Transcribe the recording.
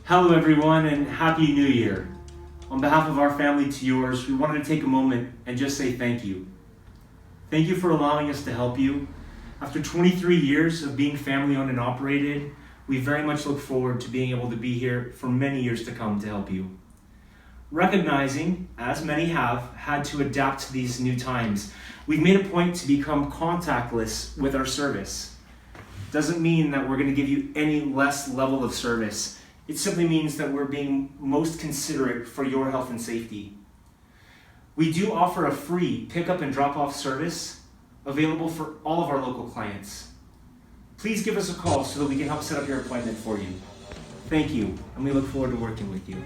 Hello everyone and Happy New Year. On behalf of our family to yours, we wanted to take a moment and just say thank you. Thank you for allowing us to help you. After 23 years of being family owned and operated, we very much look forward to being able to be here for many years to come to help you. Recognizing, as many have, had to adapt to these new times, we've made a point to become contactless with our service. Doesn't mean that we're going to give you any less level of service. It simply means that we're being most considerate for your health and safety. We do offer a free pickup and drop-off service available for all of our local clients. Please give us a call so that we can help set up your appointment for you. Thank you, and we look forward to working with you.